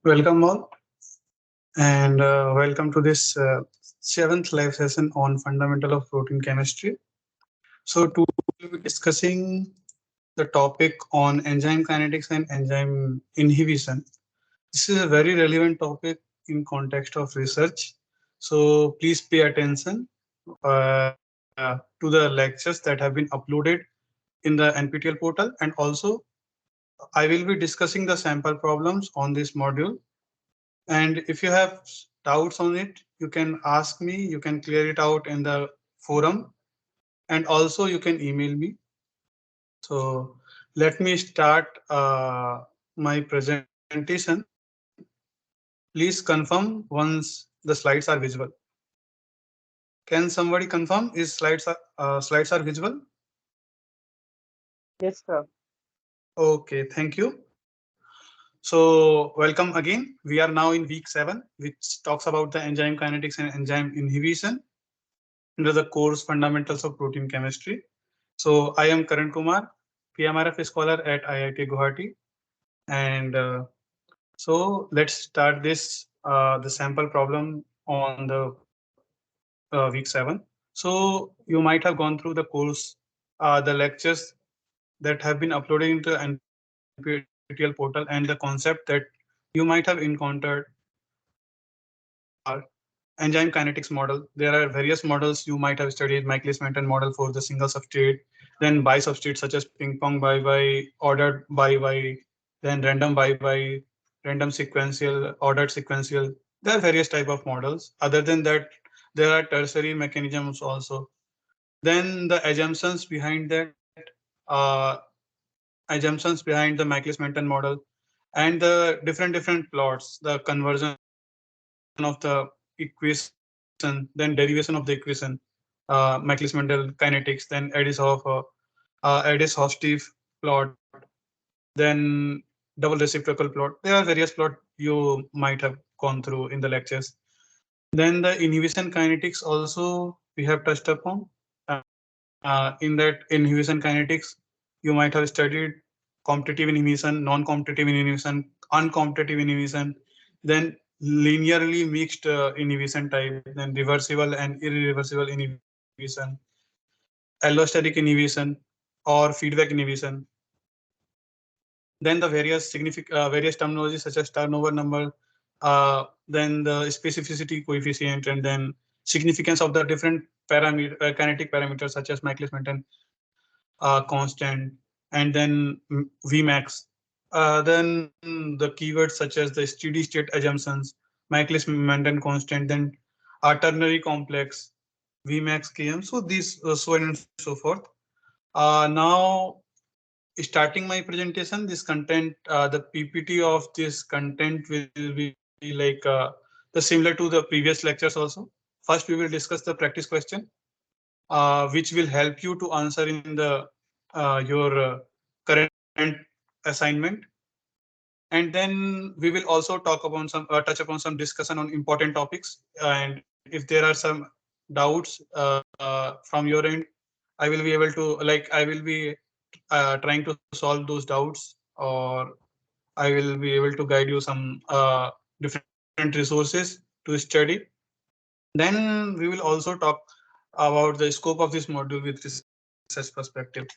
Welcome all, and welcome to this seventh live session on fundamental of protein chemistry. So today we'll be discussing the topic on enzyme kinetics and enzyme inhibition. This is a very relevant topic in context of research. So please pay attention to the lectures that have been uploaded in the NPTEL portal, and also I will be discussing the sample problems on this module. And if you have doubts on it, you can ask me, you can clear it out in the forum, and also you can email me. So let me start my presentation. Please confirm once the slides are visible. Can somebody confirm is slides are visible? Yes, sir. Okay, thank you. So welcome again. We are now in week 7, which talks about the enzyme kinetics and enzyme inhibition under the course fundamentals of protein chemistry. So I am Karan Kumar, PMRF scholar at IIT Guwahati, and so let's start this the sample problem on the week 7. So you might have gone through the course, the lectures that have been uploaded into NPTEL portal, and the concept that you might have encountered are enzyme kinetics model. There are various models you might have studied: Michaelis-Menten model for the single substrate, then bi-substrate such as ping pong by, ordered by, then random by, random sequential, ordered sequential. There are various type of models. Other than that, there are tertiary mechanisms also. Then the assumptions behind that, uh, assumptions behind the Michaelis-Menten model, and the different plots, the conversion of the equation, then derivation of the equation, Michaelis-Menten kinetics, then Adis-Hofstee plot, then double reciprocal plot. There are various plots you might have gone through in the lectures. Then the inhibition kinetics also we have touched upon. In that inhibition kinetics, you might have studied competitive inhibition, non-competitive inhibition, uncompetitive inhibition, then linearly mixed inhibition type, then reversible and irreversible inhibition, allostatic inhibition, or feedback inhibition. Then the various terminologies such as turnover number, then the specificity coefficient, and then significance of the different parameter kinetic parameters such as Michaelis-Menten constant, and then Vmax. Then the keywords such as the steady state assumptions, Michaelis-Menten constant, then ternary complex, Vmax Km. So these so on and so forth. Now starting my presentation, this content, the PPT of this content will be like the similar to the previous lectures also. First, we will discuss the practice question, which will help you to answer in the your current assignment. And then we will also talk upon some touch upon some discussion on important topics. And if there are some doubts from your end, I will be able to I will be trying to solve those doubts, or I will be able to guide you some different resources to study. Then we will also talk about the scope of this module with research perspective.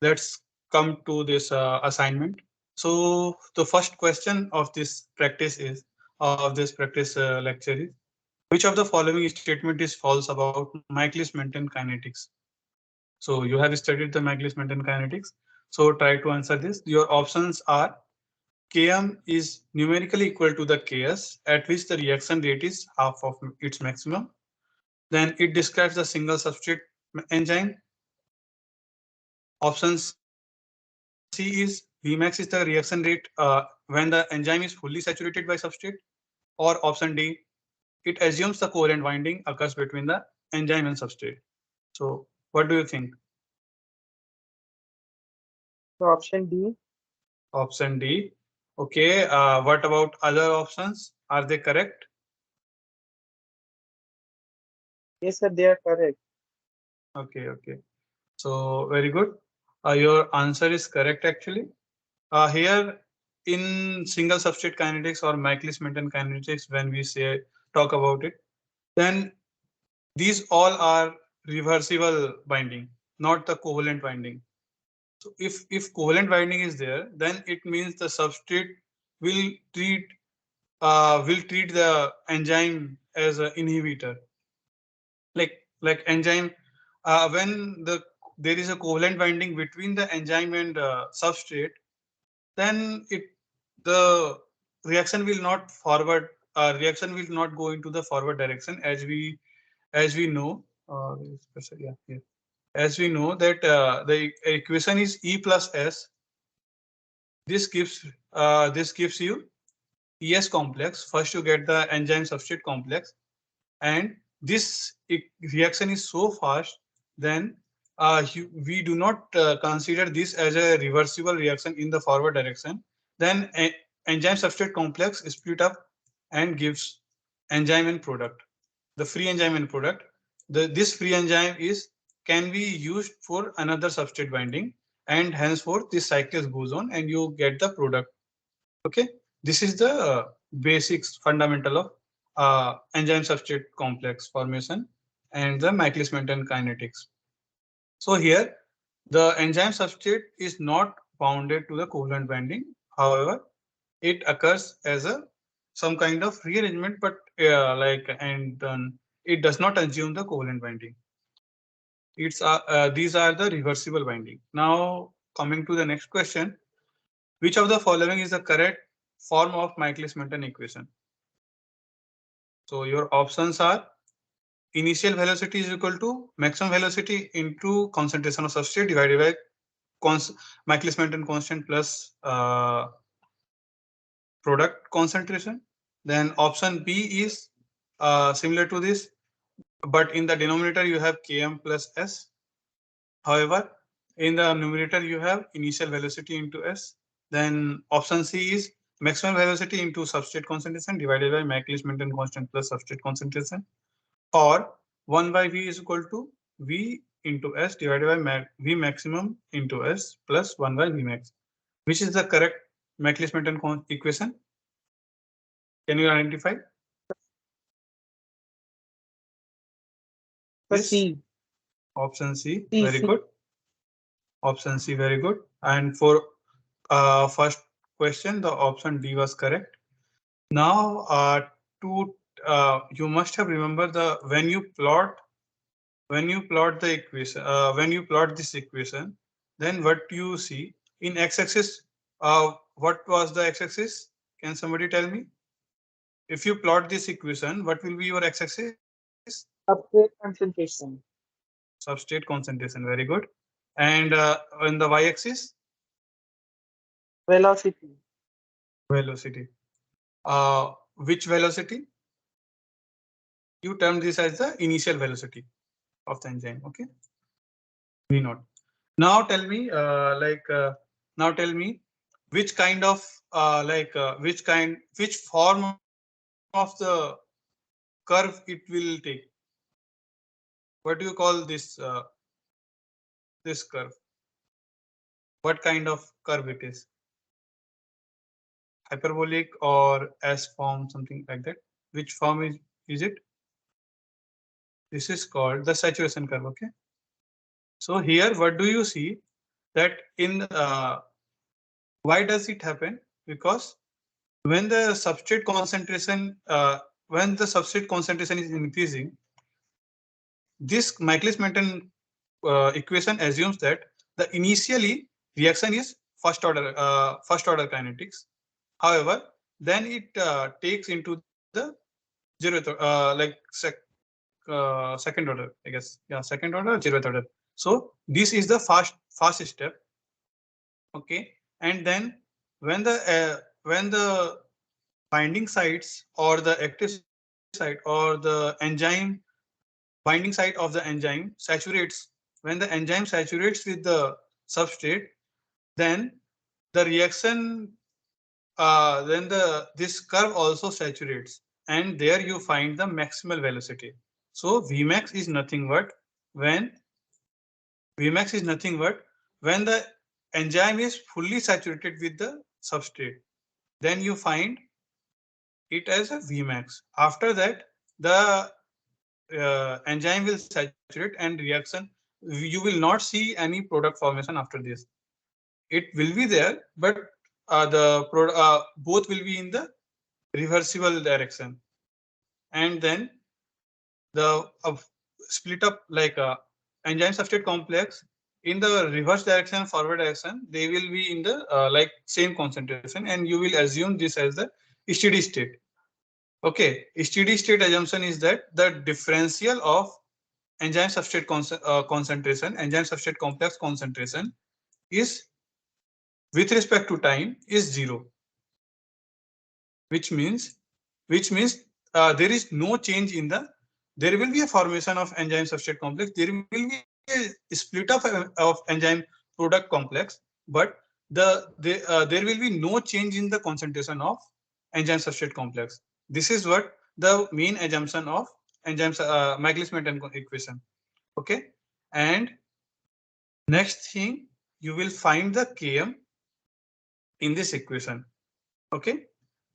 Let's come to this assignment. So the first question of this practice is of this practice lecture is, which of the following statement is false about Michaelis-Menten kinetics? So you have studied the Michaelis-Menten kinetics. So try to answer this. Your options are: Km is numerically equal to the Ks at which the reaction rate is half of its maximum. Then it describes the single substrate enzyme. Option C is Vmax is the reaction rate when the enzyme is fully saturated by substrate. Or option D, it assumes the covalent binding occurs between the enzyme and substrate. So what do you think? So option D. Option D. Okay. What about other options? Are they correct? Yes, sir, they are correct. Okay. Okay. So very good. Your answer is correct actually. Here in single substrate kinetics or Michaelis-Menten kinetics, when we say talk about it, then these all are reversible binding, not the covalent binding. So if covalent binding is there, then it means the substrate will treat the enzyme as an inhibitor. Like enzyme, when there is a covalent binding between the enzyme and substrate, then the reaction will not forward. Reaction will not go into the forward direction, as we know. Yeah, yeah. As we know that the equation is E plus S. This gives you ES complex. First you get the enzyme substrate complex, and this reaction is so fast, then we do not consider this as a reversible reaction in the forward direction. Then enzyme substrate complex is split up and gives enzyme and product, the free enzyme and product. This free enzyme is can be used for another substrate binding, and henceforth this cycle goes on and you get the product. Okay, this is the basics fundamental of enzyme substrate complex formation and the Michaelis-Menten kinetics. So here the enzyme substrate is not bounded to the covalent binding. However, it occurs as a some kind of rearrangement, but it does not assume the covalent binding. These are the reversible binding. Now coming to the next question, which of the following is the correct form of Michaelis-Menten equation? So your options are initial velocity is equal to maximum velocity into concentration of substrate divided by Michaelis-Menten constant plus product concentration. Then option B is similar to this, but in the denominator you have Km plus S. However, in the numerator you have initial velocity into S. Then option C is maximum velocity into substrate concentration divided by Michaelis-Menten constant plus substrate concentration, or 1 by V is equal to V into S divided by V maximum into S plus 1 by V max. Which is the correct Michaelis-Menten equation? Can you identify? Yes. C. Option C. C, Very C. good. Option C. Very good. And for first question, the option D was correct. Now, you must have remembered the when you plot the equation, when you plot this equation, then what do you see in x-axis? What was the x-axis? Can somebody tell me? If you plot this equation, what will be your x-axis? Substrate concentration. Substrate concentration. Very good. And on the y-axis, Velocity. velocity. Which velocity? You term this as the initial velocity of the enzyme. Okay. V naught. Now tell me, now tell me which kind of which form of the curve it will take. What do you call this curve? What kind of curve it is? Hyperbolic or S form, something like that. Which form is it? This is called the saturation curve. Okay. So here, what do you see that in why does it happen? Because when the substrate concentration is increasing, this Michaelis-Menten equation assumes that the initially reaction is first order kinetics. However, then it takes into the zeroth second order, I guess. Yeah, second order, zeroth order. So this is the fast step. Okay, and then when the binding sites or the active site or the enzyme binding site of the enzyme saturates, when the enzyme saturates with the substrate, then the reaction this curve also saturates, and there you find the maximal velocity. So Vmax is nothing but when the enzyme is fully saturated with the substrate, then you find it as a Vmax. After that, the enzyme will saturate and reaction, you will not see any product formation after this. It will be there, but both will be in the reversible direction. And then the split up like enzyme substrate complex in the reverse direction, forward direction, they will be in the like same concentration, and you will assume this as the steady state. Okay, steady state assumption is that the differential of enzyme substrate concentration, enzyme substrate complex concentration is with respect to time is zero, which means which means there is no change in the, there will be a formation of enzyme substrate complex, there will be a split of enzyme product complex, but there will be no change in the concentration of enzyme substrate complex. This is what the main assumption of enzymes Michaelis-Menten equation. Okay, and next thing you will find the Km in this equation. Okay,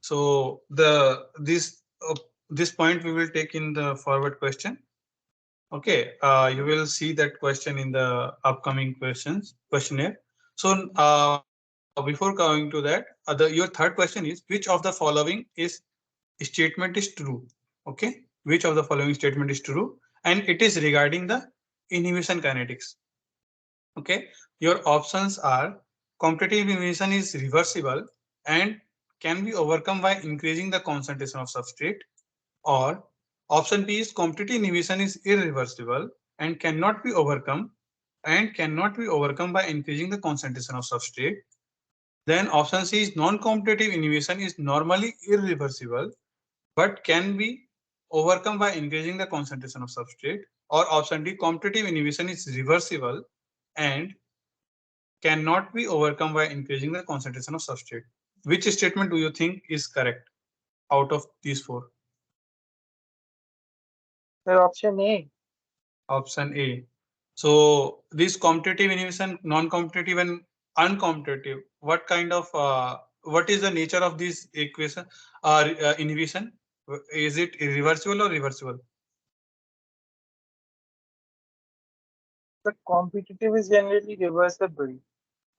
so this point we will take in the forward question. Okay, you will see that question in the upcoming questionnaire. So before coming to that, your third question is, which of the following is statement is true? Okay, which of the following statement is true? And it is regarding the inhibition kinetics. Okay, your options are competitive inhibition is reversible and can be overcome by increasing the concentration of substrate, or option B is competitive inhibition is irreversible and cannot be overcome by increasing the concentration of substrate. Then option C is non-competitive inhibition is normally irreversible but can be overcome by increasing the concentration of substrate, or option D, competitive inhibition is reversible and cannot be overcome by increasing the concentration of substrate. Which statement do you think is correct out of these four? The option A. Option A. So this competitive inhibition, non-competitive and uncompetitive, what kind of what is the nature of this equation inhibition? Is it irreversible or reversible? The competitive is generally reversible.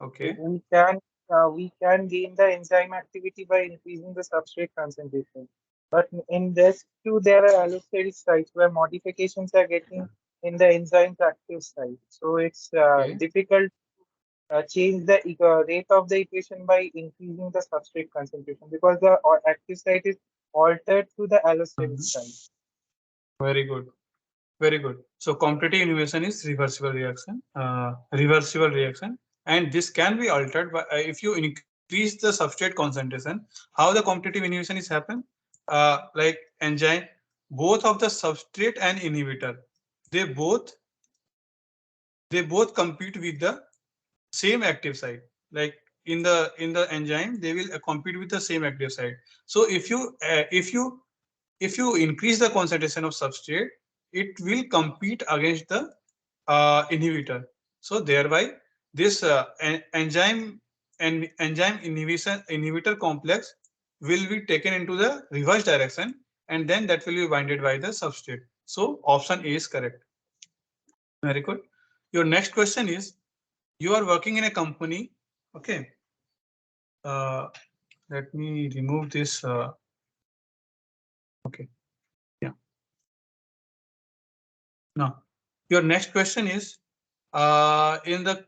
Okay. We can gain the enzyme activity by increasing the substrate concentration. But in this too, there are allosteric sites where modifications are getting in the enzyme's active site. So it's Okay. difficult to change the rate of the equation by increasing the substrate concentration because the active site is altered to the allosteric site. Very good. Very good. So competitive inhibition is reversible reaction, and this can be altered by if you increase the substrate concentration. How the competitive inhibition is happen? Like enzyme, both of the substrate and inhibitor, they both compete with the same active site. Like in the enzyme, they will compete with the same active site. So if you increase the concentration of substrate, it will compete against the inhibitor. So thereby this enzyme inhibition inhibitor complex will be taken into the reverse direction, and then that will be binded by the substrate. So option A is correct. Very good. Your next question is, you are working in a company. Okay. Let me remove this. Okay. Yeah. Now, your next question is, in the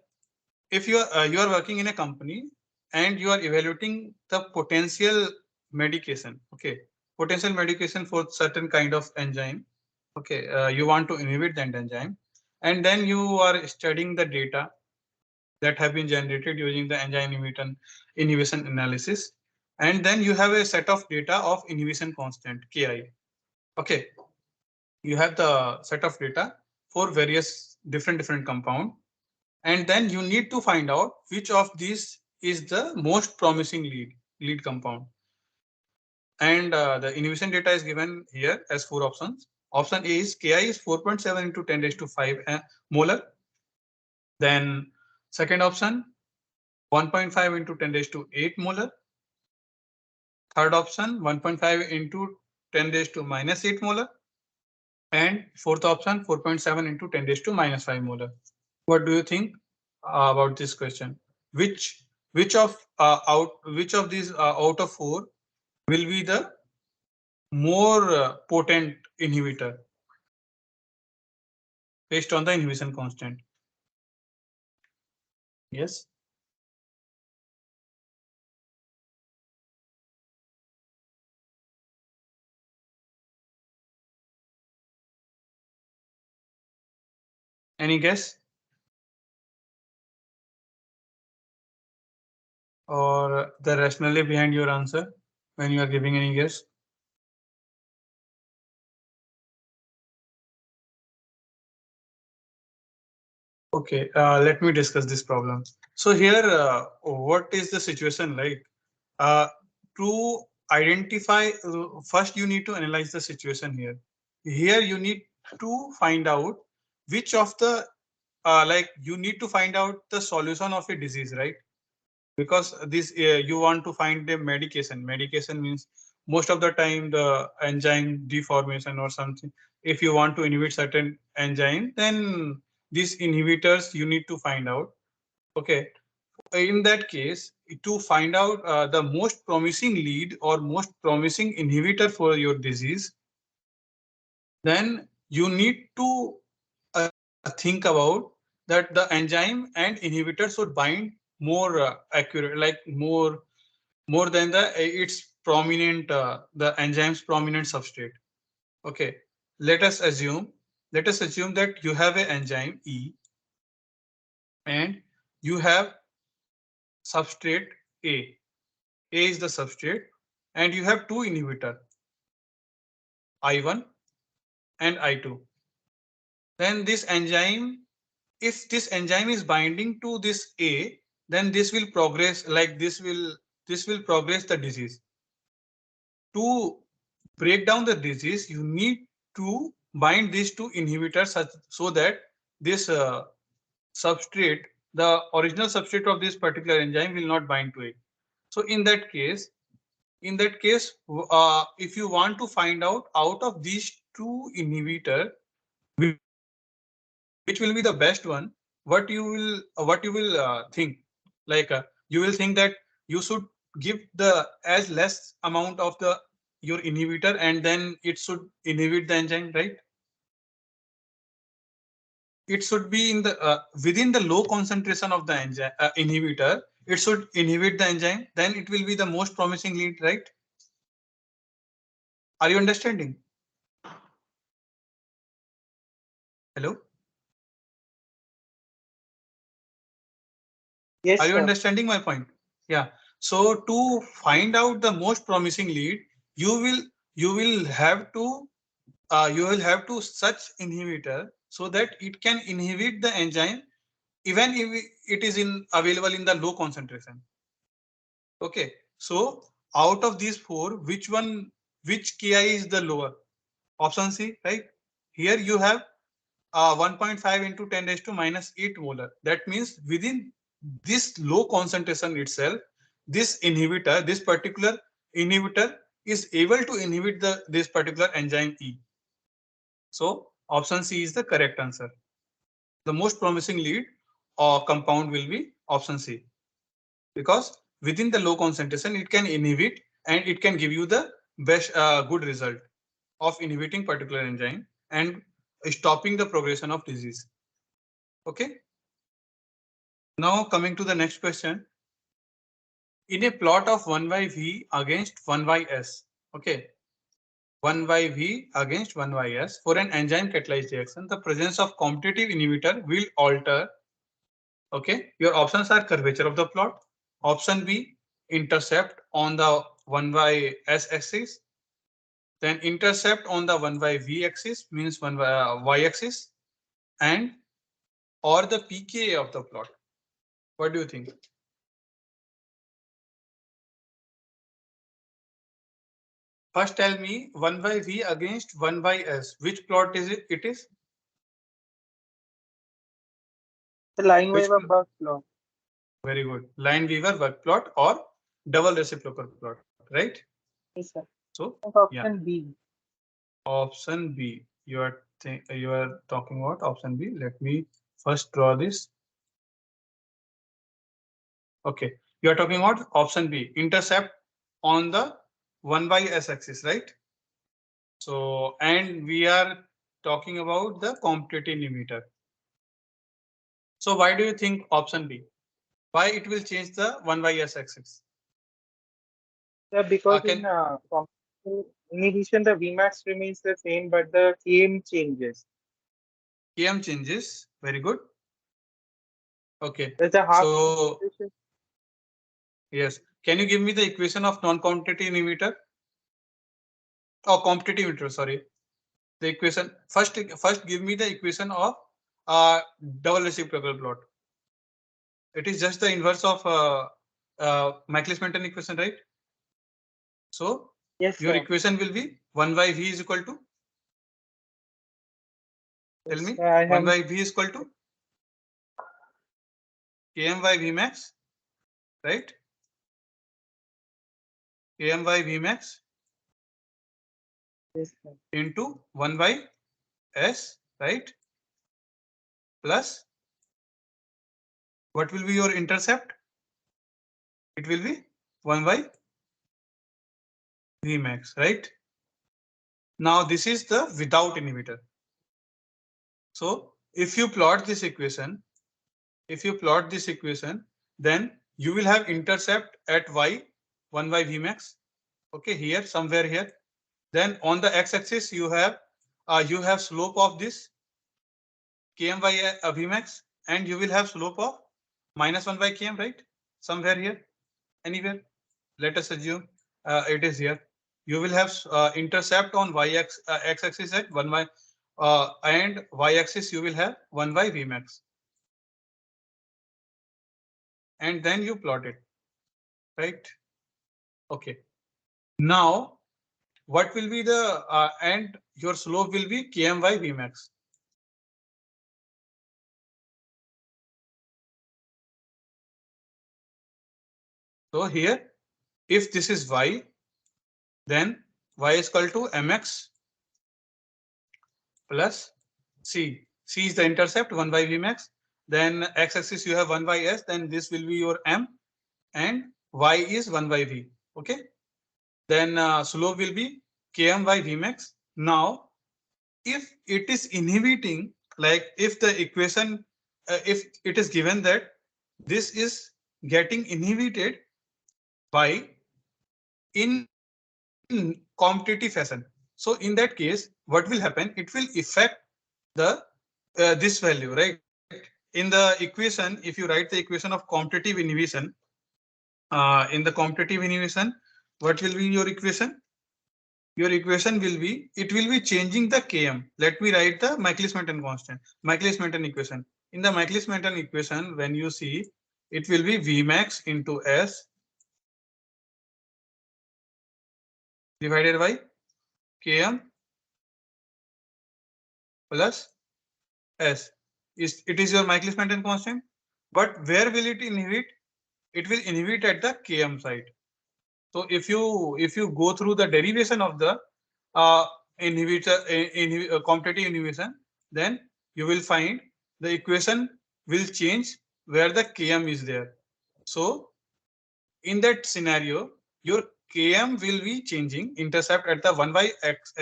if you are working in a company and you are evaluating the potential medication. Okay, potential medication for certain kind of enzyme. Okay, you want to inhibit that enzyme, and then you are studying the data that have been generated using the enzyme inhibition analysis, and then you have a set of data of inhibition constant Ki. Okay, you have the set of data for various different compound, and then you need to find out which of these is the most promising lead compound. And the inhibition data is given here as four options. Option A is Ki is 4.7 into 10 raised to 5 molar. Then Second option, 1.5 into 10 raised to 8 molar. Third option, 1.5 into 10 raised to minus 8 molar. And fourth option, 4.7 into 10 raised to minus 5 molar. What do you think about this question? Which of which of these out of four will be the more potent inhibitor based on the inhibition constant? Yes. Any guess? Or the rationale behind your answer when you are giving any guess? Okay, let me discuss this problem. So here, what is the situation like? Uh, to identify, first you need to analyze the situation here. Here you need to find out which of the, like you need to find out the solution of a disease, right? Because this you want to find the medication. Medication means most of the time the enzyme deformation or something. If you want to inhibit certain enzyme, then these inhibitors you need to find out. Okay, in that case, to find out the most promising lead or most promising inhibitor for your disease, then you need to think about that the enzyme and inhibitor should bind more accurate, like more than the its prominent the enzyme's prominent substrate. Okay, let us assume that you have an enzyme E and you have substrate A. A is the substrate, and you have two inhibitor I1 and I2. Then this enzyme, if this enzyme is binding to this A, then this will progress, like this will progress the disease. To break down the disease, you need to bind these two inhibitors so that this substrate, the original substrate of this particular enzyme will not bind to it. So in that case, if you want to find out of these two inhibitor, which will be the best one, what you will think, like you will think that you should give the as less amount of the your inhibitor and then it should inhibit the enzyme, right? It should be in the within the low concentration of the enzyme inhibitor. It should inhibit the enzyme, then it will be the most promising lead, right? Are you understanding? Hello? Are Yes, you sir. understanding my point? Yeah. So to find out the most promising lead, you will you will have to you will have to search inhibitor so that it can inhibit the enzyme even if it is in available in the low concentration. Okay. So out of these four, which Ki is the lower? Option C, right? Here you have 1.5 into 10 raised to minus 8 molar. That means within this low concentration itself, this particular inhibitor is able to inhibit this particular enzyme E. So option C is the correct answer. The most promising lead or compound will be option C, because within the low concentration it can inhibit and it can give you the best good result of inhibiting particular enzyme and stopping the progression of disease. Okay. Now coming to the next question. In a plot of 1 by V against 1 by S, okay, 1 by V against 1 by S for an enzyme catalyzed reaction, the presence of competitive inhibitor will alter. Okay, your options are curvature of the plot. Option B, intercept on the 1 by S axis. Then intercept on the 1 by V axis, means 1 by Y axis, and or the pKa of the plot. What do you think? First tell me 1 by V against 1 by S. Which plot is it? It is The line Which waiver bug plot. very good. Line-Weaver work plot or double reciprocal plot, right? Yes, sir. So yeah, Option B. option B. You are talking about option B. Let me first draw this. Okay, you are talking about option B, intercept on the 1 by s axis, right? So, and we are talking about the competitive inhibitor. So why do you think option B? Why it will change the 1 by s axis? Sir, because in Can competitive inhibition, the Vmax remains the same, but the Km changes. Km changes? Very good. Okay, There's a half so concentration. yes, can you give me the equation of non-competitive inhibitor? Oh, competitive inhibitor, sorry. The equation first give me the equation of double reciprocal plot. It is just the inverse of Michaelis-Menten equation, right? So Yes, your sir. equation will be 1 by v is equal to, tell Yes, me, sir, I 1 have by v is equal to Km by Vmax, right? Km by Vmax this. Sir. into 1 by s, right? Plus what will be your intercept? It will be 1 by Vmax, right? Now this is the without inhibitor. So if you plot this equation, then you will have intercept at y 1 by Vmax. Okay, here somewhere here. Then on the x-axis you have slope of this Km by Vmax, and you will have slope of minus 1 by Km, right? Somewhere here, anywhere. Let us assume it is here. You will have intercept on x-axis at 1 by and y-axis you will have 1 by Vmax. And then you plot it, right? Okay. Now, what will be the and your slope will be Km by Vmax. So here, if this is y, then y is equal to mx plus c. C is the intercept 1 by Vmax. Then x-axis you have 1 by s. Then this will be your m, and y is 1 by v. Okay. Then slope will be Km by Vmax. Now, if it is inhibiting, like if the equation, if it is given that this is getting inhibited by in competitive fashion, so in that case what will happen, it will affect the this value, right? In the equation, if you write the equation of competitive inhibition, in the competitive inhibition, what will be your equation? Your equation will be, it will be changing the Km. Let me write the Michaelis-Menten constant, Michaelis-Menten equation. In the Michaelis-Menten equation, when you see, it will be Vmax into S divided by Km plus S. It is your Michaelis-Menten constant, but where will it inhibit? It will inhibit at the Km side. So if you go through the derivation of the competitive inhibition, then you will find the equation will change where the Km is there. So in that scenario, your Km will be changing. Intercept at the 1 by x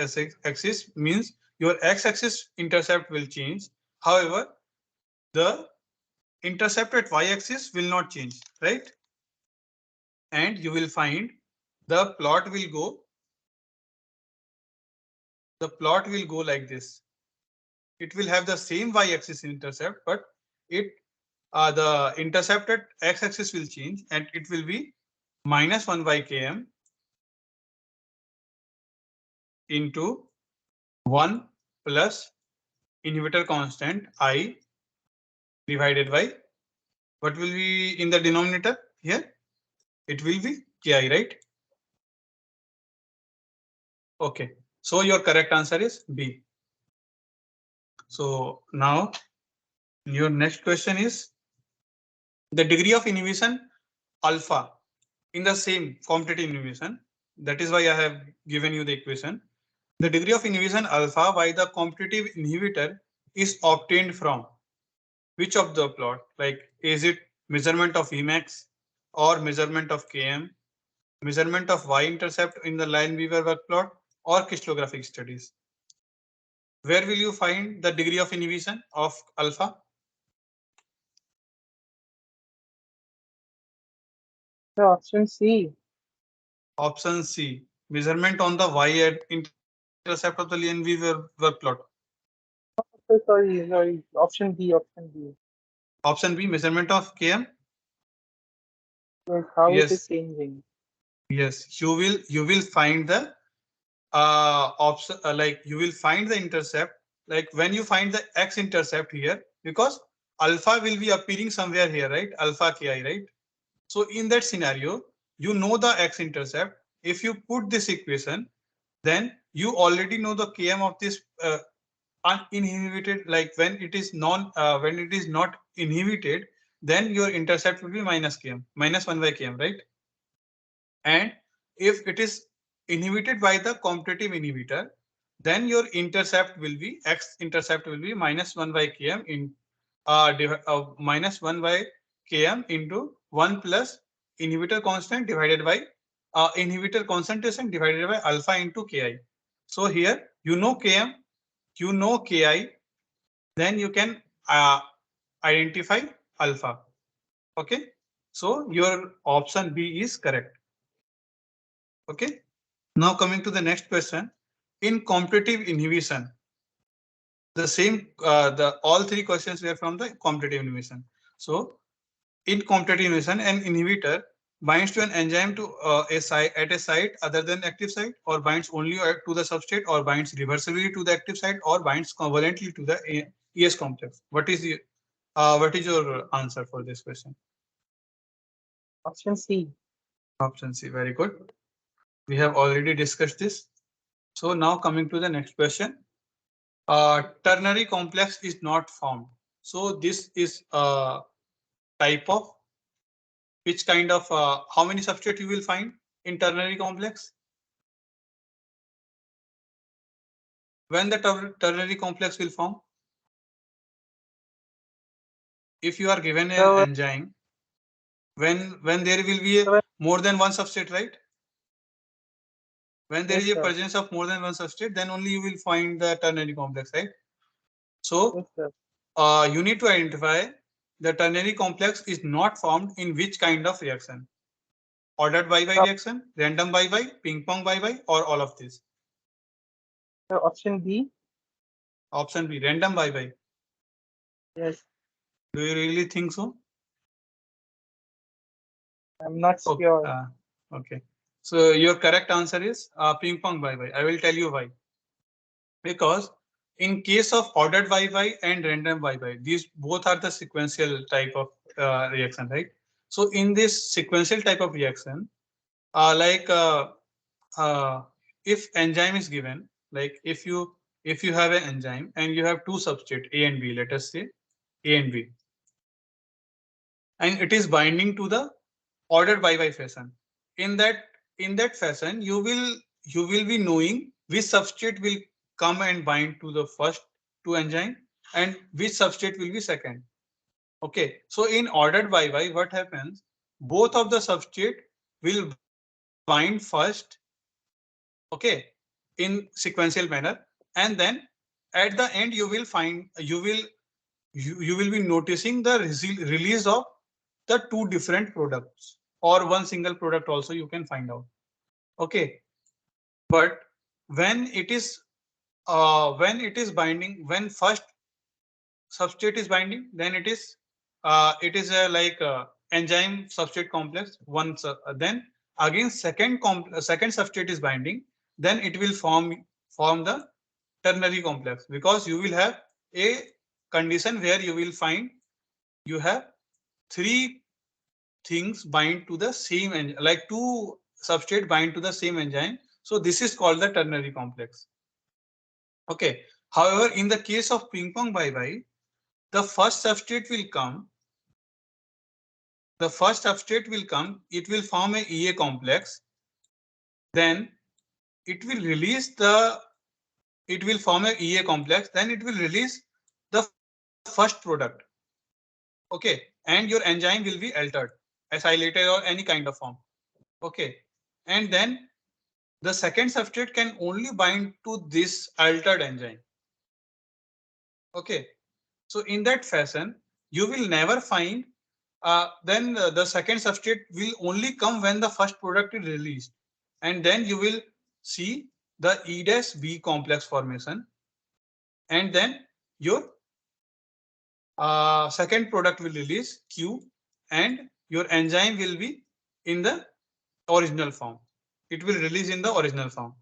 axis means your x-axis intercept will change. However, the intercept at y-axis will not change, right? And you will find the plot will go like this. It will have the same y-axis intercept, but it the intercept at x-axis will change, and it will be minus 1 by Km into 1 plus inhibitor constant I divided by what will be in the denominator here? It will be Ki, right? Okay. So your correct answer is B. So now Your next question is the degree of inhibition alpha in the same competitive inhibition. That is why I have given you the equation. The degree of inhibition alpha by the competitive inhibitor is obtained from which of the plot? Like, is it measurement of Emax or measurement of Km, measurement of y-intercept in the Lineweaver work plot, or crystallographic studies? Where will you find the degree of inhibition of alpha? The option C. Option C, measurement on the y-intercept of the Lineweaver work plot. So sorry. Option B. Option B. Option B, measurement of Km. Yes, how it is Yes, changing. yes. You will find the option like you will find the intercept, like when you find the x-intercept here, because alpha will be appearing somewhere here, right? Alpha ki, right? So in that scenario, you know the x-intercept. If you put this equation, then you already know the km of this uninhibited, like when it is not inhibited, then your intercept will be minus km, minus 1 by km, right? And if it is inhibited by the competitive inhibitor, then your intercept will be x-intercept will be minus 1 by km in minus 1 by km into 1 plus inhibitor constant divided by inhibitor concentration divided by alpha into ki. So here you know km, you know ki, then you can identify alpha. Okay, so your option B is correct. Okay. Now coming to the next question. In competitive inhibition, the same the all three questions were from the competitive inhibition. So in competitive inhibition, an inhibitor binds to an enzyme to a site at a site other than active site, or binds only to the substrate, or binds reversibly to the active site, or binds covalently to the ES complex. What is your answer for this question? Option C. Option C. Very good. We have already discussed this. So now coming to the next question. Ternary complex is not formed. So this is a type of which kind of how many substrate you will find in ternary complex? When the ternary complex will form? If you are given an So, enzyme, when there will be so more than one substrate, right? When there yes, is a sir. presence of more than one substrate, then only you will find the ternary complex, right? So Yes, sir. you need to identify the ternary complex is not formed in which kind of reaction? Ordered by reaction, random by, ping pong by, or all of this? So option B. Option B, random by. Yes, Do you really think so? I'm not Okay. sure. Okay. So your correct answer is ping pong by. I will tell you why. Because in case of ordered by and random by, these both are the sequential type of reaction, right? So in this sequential type of reaction, like if enzyme is given, like if you have an enzyme and you have two substrate A and B, let us say A and B, and it is binding to the ordered by fashion. In that fashion, you will be knowing which substrate will come and bind to the first two enzyme and which substrate will be second. Okay, so in ordered by, what happens? Both of the substrate will bind first, okay, in sequential manner, and then at the end you will find you will be noticing the release of the two different products or one single product also you can find out. Okay, but when it is binding, when first substrate is binding, then it is a like enzyme substrate complex. Once then again second substrate is binding, then it will form the ternary complex, because you will have a condition where you will find you have three things bind to the same enzyme, like two substrate bind to the same enzyme. So this is called the ternary complex. Okay. However, in the case of ping pong by, the first substrate will come. The first substrate will come. It will form a EA complex. Then it will release the. It will form a EA complex. Then it will release the first product. Okay, and your enzyme will be altered, acylated or any kind of form. Okay, and then the second substrate can only bind to this altered enzyme. Okay, so in that fashion, you will never find. Then the second substrate will only come when the first product is released, and then you will see the E-B complex formation, and then your second product will release Q, and your enzyme will be in the original form. It will release in the original form.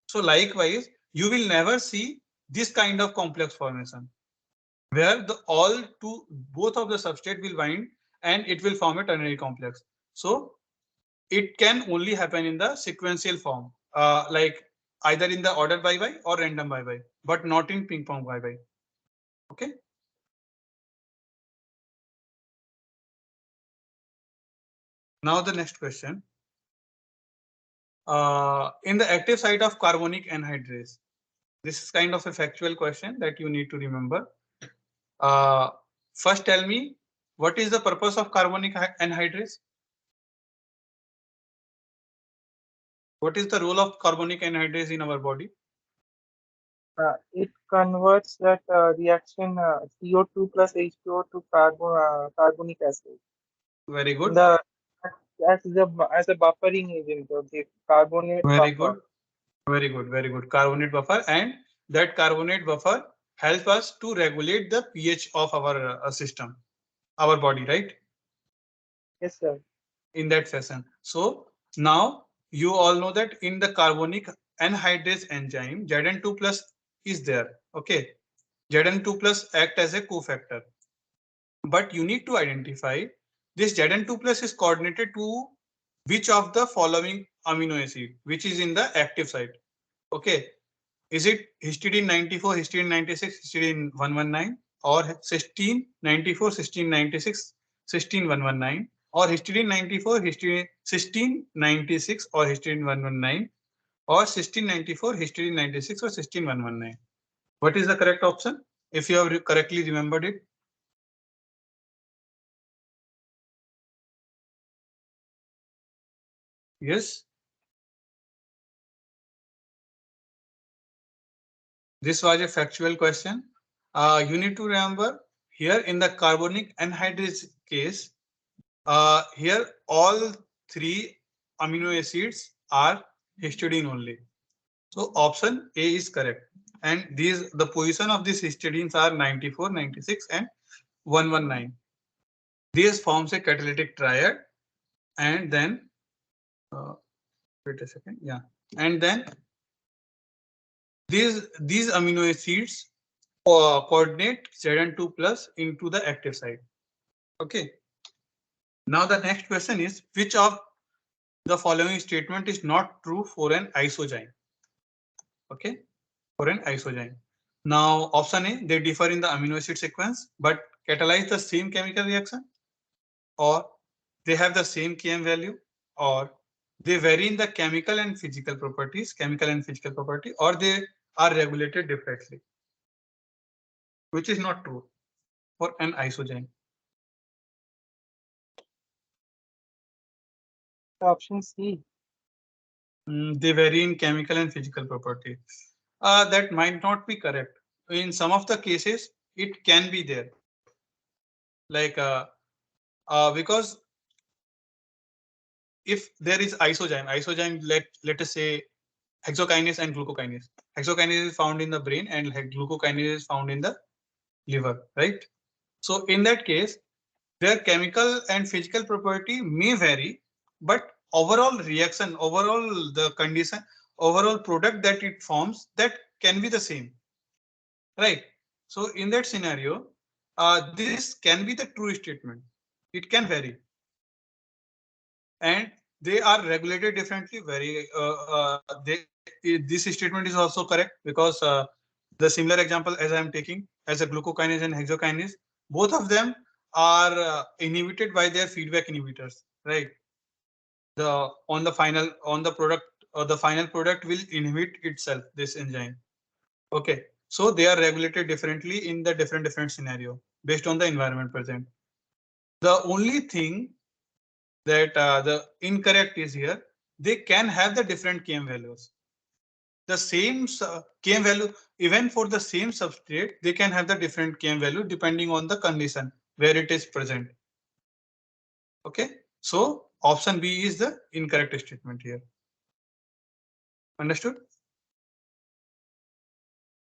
So likewise, you will never see this kind of complex formation where the both of the substrate will bind and it will form a ternary complex. So it can only happen in the sequential form, like either in the order by or random by, but not in ping pong by. Okay. Now the next question. In the active site of carbonic anhydrase, this is kind of a factual question that you need to remember. First, tell me what is the purpose of carbonic anhydrase? What is the role of carbonic anhydrase in our body? It converts that reaction CO2 plus H2O to carbonic acid. Very good. As a buffering agent of the carbonate Very buffer. good. Very good. Very good. Carbonate buffer, and that carbonate buffer helps us to regulate the pH of our system, our body, right? Yes, sir. In that fashion. So now you all know that in the carbonic anhydrase enzyme, Zn2 plus is there. Okay. Zn2 plus act as a cofactor. But you need to identify this Zn2 plus is coordinated to which of the following amino acid, which is in the active site. Okay. Is it histidine 94, histidine 96, histidine 119, or cysteine 94, cysteine 96, cysteine 119, or histidine 94, cysteine 96, or histidine 119, or cysteine 94, histidine 96, or cysteine 119? What is the correct option if you have correctly remembered it? Yes. This was a factual question. You need to remember here in the carbonic anhydrase case, here all three amino acids are histidine only. So option A is correct. And the position of these histidines are 94, 96, and 119. These forms a catalytic triad, and then wait a second, yeah, and then these amino acids coordinate Zn2 plus into the active site. Okay. Now the next question is, which of the following statement is not true for an isozyme? Okay, for an isozyme. Now option A, they differ in the amino acid sequence but catalyze the same chemical reaction, or they have the same Km value, or they vary in the chemical and physical properties, or they are regulated differently. Which is not true for an isozyme? Option C. They vary in chemical and physical property. That might not be correct. In some of the cases, it can be there. Like because if there is isozyme, let us say hexokinase and glucokinase. Hexokinase is found in the brain and glucokinase is found in the liver, right? So in that case, their chemical and physical property may vary, but overall reaction, overall the condition, overall product that it forms, that can be the same, right? So in that scenario, this can be the true statement. It can vary, and they are regulated differently. This statement is also correct because the similar example as I am taking as a glucokinase and hexokinase, both of them are inhibited by their feedback inhibitors, right? The final product will inhibit itself, this enzyme. Okay, so they are regulated differently in the different scenario based on the environment present. The only thing that the incorrect is here, they can have the different km values. The same km value, even for the same substrate, they can have the different km value depending on the condition where it is present. Okay, so option B is the incorrect statement here. Understood?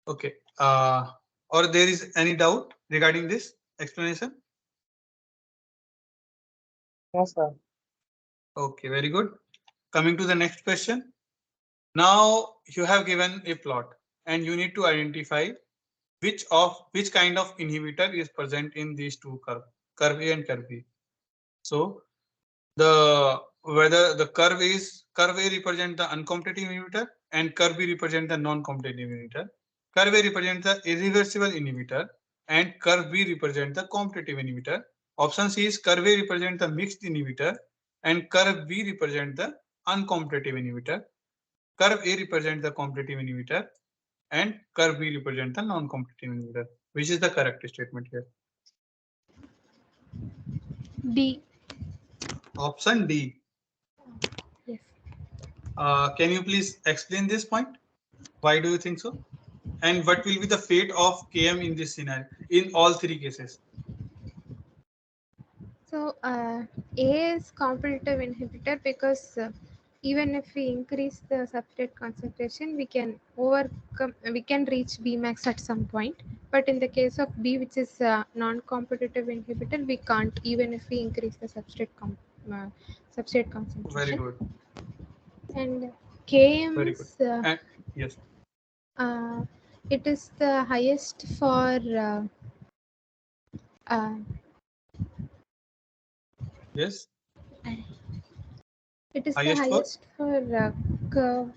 Okay. Or there is any doubt regarding this explanation? Yes, sir. Okay, very good. Coming to the next question. Now you have given a plot and you need to identify which kind of inhibitor is present in these two curve A and curve B. So whether the curve A represent the uncompetitive inhibitor and curve B represent the non-competitive inhibitor. Curve A represent the irreversible inhibitor and curve B represent the competitive inhibitor. Option C is curve A represent the mixed inhibitor and curve B represent the uncompetitive inhibitor. Curve A represent the competitive inhibitor and curve B represent the non-competitive inhibitor. Which is the correct statement here? D. Option D. Yes. Can you please explain this point? Why do you think so? And what will be the fate of Km in this scenario in all three cases? So A is competitive inhibitor because even if we increase the substrate concentration, we can reach Bmax at some point. But in the case of B, which is non-competitive inhibitor, we can't even if we increase the substrate concentration. Very good. And Km Very is good. Yes. it is the highest for Yes. it is Highest the highest for curve.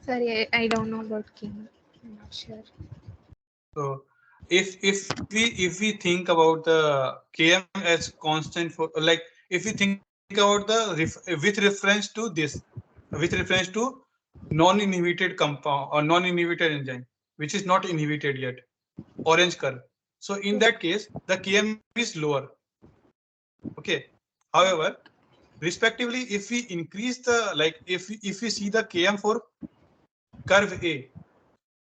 Sorry, I don't know about Km. I'm not sure. So if we think about the Km as constant for, like, if we think about the with reference to this, with reference to non-inhibited compound or non-inhibited enzyme, which is not inhibited yet, orange curve. So in that case, the Km is lower. Okay. However, respectively, if we increase the, like, if we see the Km for curve A,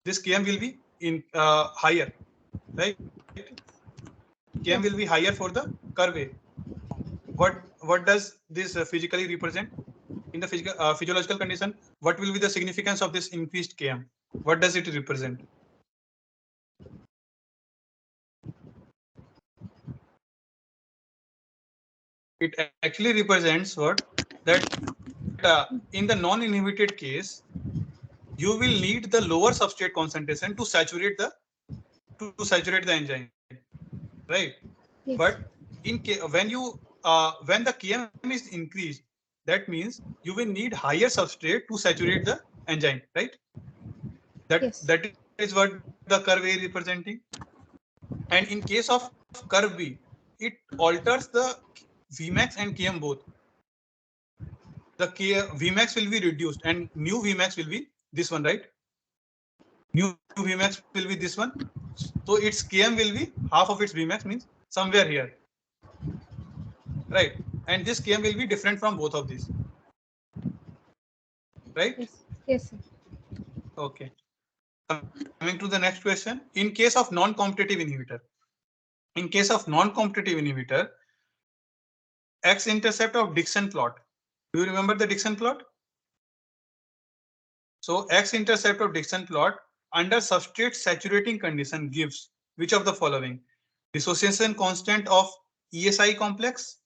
this Km will be in higher, right? Km will be higher for the curve A. What does this physically represent in the physiological condition? What will be the significance of this increased Km? What does it represent? It actually represents what, that in the non-inhibited case, you will need the lower substrate concentration to saturate the enzyme, right? Yes. But when the Km is increased, that means you will need higher substrate to saturate the enzyme, right? That is what the curve A is representing. And in case of curve B, it alters the Vmax and Km both. The Vmax will be reduced and new Vmax will be this one, right? New Vmax will be this one. So its Km will be half of its Vmax, means somewhere here, right? And this Km will be different from both of these, right? Yes. Yes, sir. Okay. Coming to the next question. In case of non-competitive inhibitor, x-intercept of Dixon plot. Do you remember the Dixon plot? So x-intercept of Dixon plot under substrate saturating condition gives which of the following? Dissociation constant of ESI complex,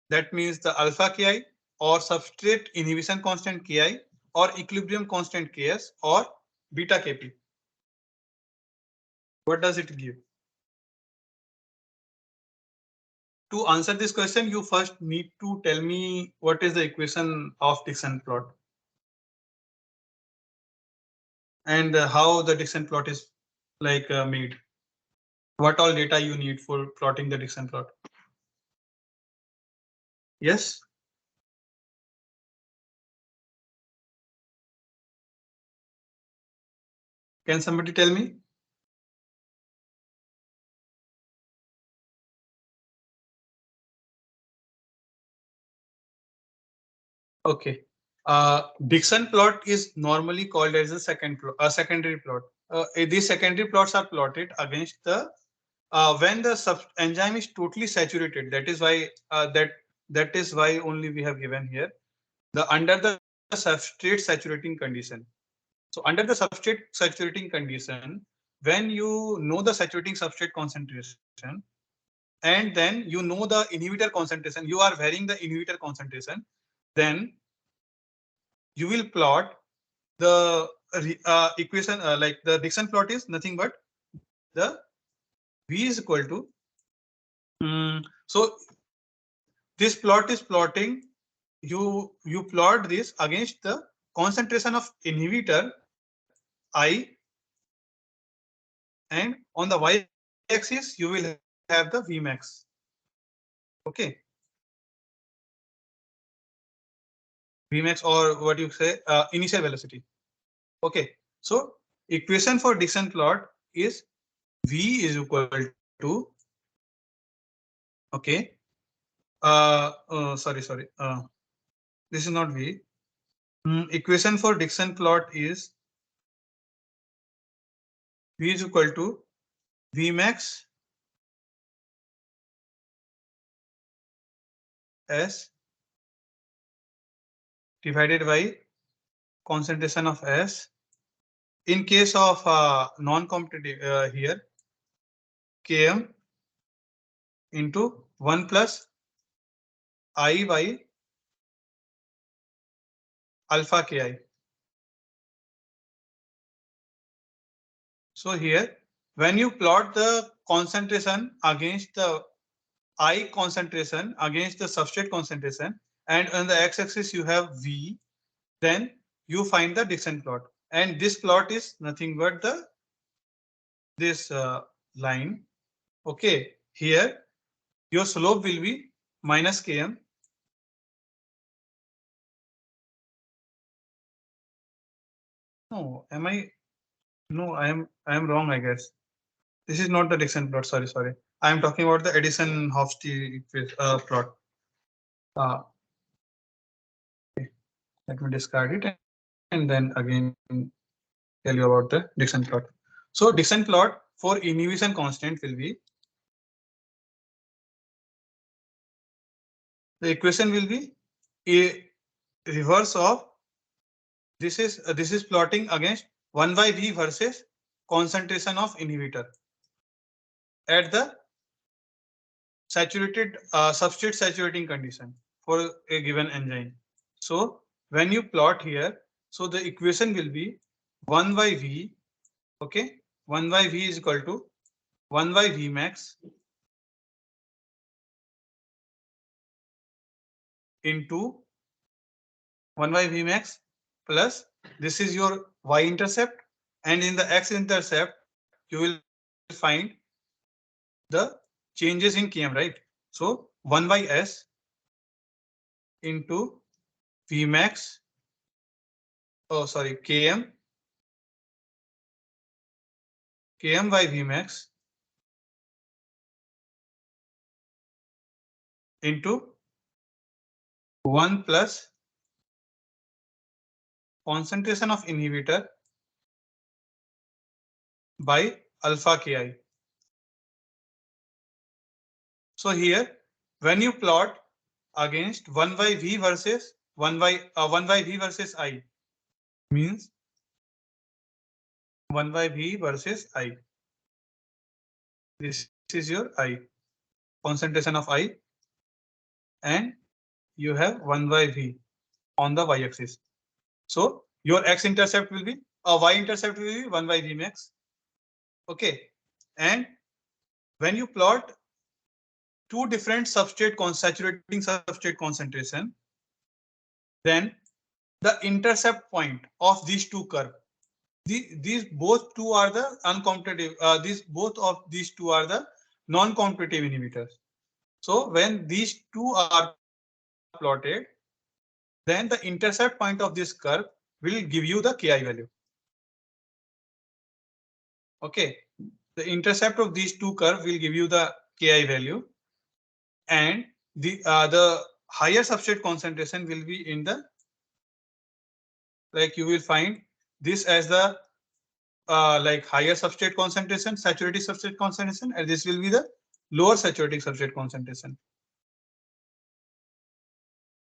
that means the alpha Ki, or substrate inhibition constant Ki, or equilibrium constant Ks, or beta Kp. What does it give? To answer this question, you first need to tell me what is the equation of Dixon plot and how the Dixon plot is, like, made. what all data you need for plotting the Dixon plot. Yes. Can somebody tell me? Okay. Dixon plot is normally called as a secondary plot. These secondary plots are plotted against the when the enzyme is totally saturated. That is why that is why only we have given here the under the substrate saturating condition. So under the substrate saturating condition, when you know the saturating substrate concentration and then you know the inhibitor concentration, you are varying the inhibitor concentration, then you will plot the equation like the Dixon plot is nothing but the V is equal to so this plot is plotting you plot this against the concentration of inhibitor I, and on the y-axis you will have the Vmax. Okay, Vmax or what you say initial velocity. Okay, so equation for Dixon plot is V is equal to okay sorry this is not V. Equation for Dixon plot is V is equal to Vmax S divided by concentration of S. In case of non-competitive here, Km into 1 plus I by alpha Ki. So here, when you plot the concentration against the I concentration against the substrate concentration, and on the x-axis you have V, then you find the Dixon plot. And this plot is nothing but the this line. Okay, here your slope will be minus Km. No, am I? No, I am wrong, I guess. This is not the Dixon plot. Sorry. I am talking about the Edison-Hofstee plot. Okay. Let me discard it and then again tell you about the Dixon plot. So Dixon plot for inhibition constant will be the equation will be a reverse of this is plotting against 1 by V versus concentration of inhibitor at the saturated substrate saturating condition for a given enzyme. So when you plot here, so the equation will be 1 by V, okay, 1 by V is equal to 1 by V max into 1 by V max plus this is your y intercept, and in the x intercept you will find the changes in Km, right? So 1 by S into V max, oh sorry, Km by V max into 1 plus concentration of inhibitor by alpha Ki. So here, when you plot against 1 by V versus 1 by V versus I, means 1 by V versus I. This is your I, concentration of I, and you have 1 by V on the y-axis. So your x-intercept will be y-intercept will be 1 by V max. Okay, and when you plot two different saturating substrate concentration, then the intercept point of these two curves these both two are the uncompetitive. Both of these two are the non-competitive inhibitors. So when these two are plotted, then the intercept point of this curve will give you the Ki value. Okay, the intercept of these two curves will give you the Ki value, and the higher substrate concentration will be in the, like you will find this as the like higher substrate concentration, saturated substrate concentration, and this will be the lower saturating substrate concentration.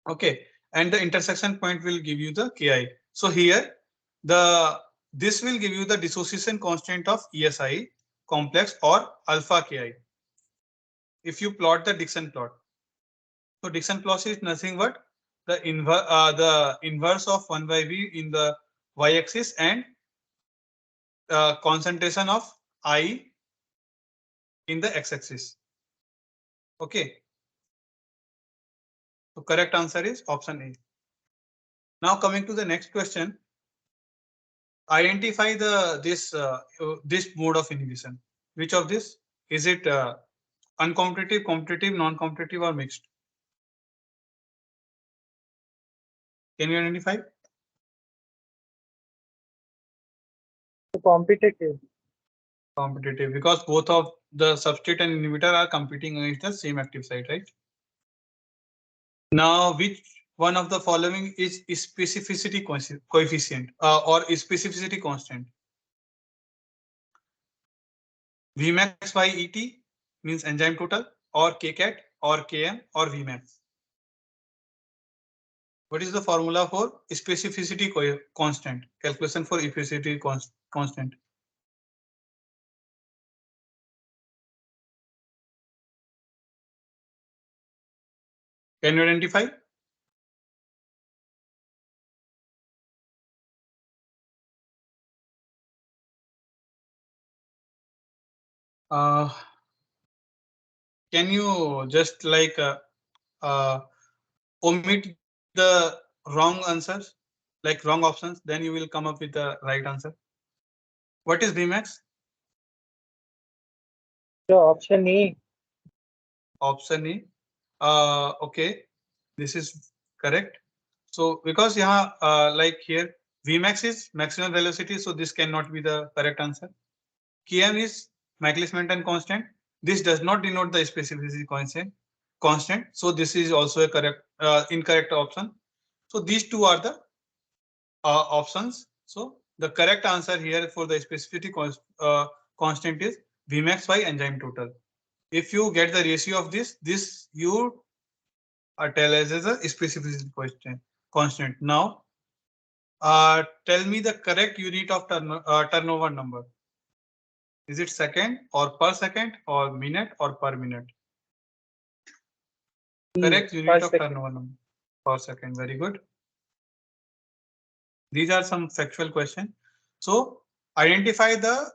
Okay, and the intersection point will give you the Ki. So here this will give you the dissociation constant of ESI complex or alpha Ki. If you plot the Dixon plot, so Dixon plot is nothing but the inverse of 1 by V in the y-axis and concentration of I in the x-axis. Okay. So correct answer is option A. Now coming to the next question. Identify this mode of inhibition. Which of this? Is it uncompetitive, competitive, non-competitive, or mixed? Can you identify? Competitive. Competitive, because both of the substrate and inhibitor are competing against the same active site, right? Now, which one of the following is specificity coefficient or specificity constant? Vmax by ET means enzyme total, or Kcat, or Km, or Vmax. What is the formula for specificity constant? Calculation for specificity constant. Can you identify? Can you just like omit the wrong answers, like wrong options, then you will come up with the right answer. What is Vmax? So option A. Option A. Okay, this is correct. So because like here Vmax is maximum velocity, so this cannot be the correct answer. Km is Michaelis-Menten constant. This does not denote the specificity constant. So this is also a correct incorrect option. So these two are the options. So the correct answer here for the specificity constant is Vmax by enzyme total. If you get the ratio of this you tell as a specificity constant. Now, tell me the correct unit of turnover number. Is it second or per second or minute or per minute? Correct unit of turnover number per second. Very good. These are some factual questions. So identify the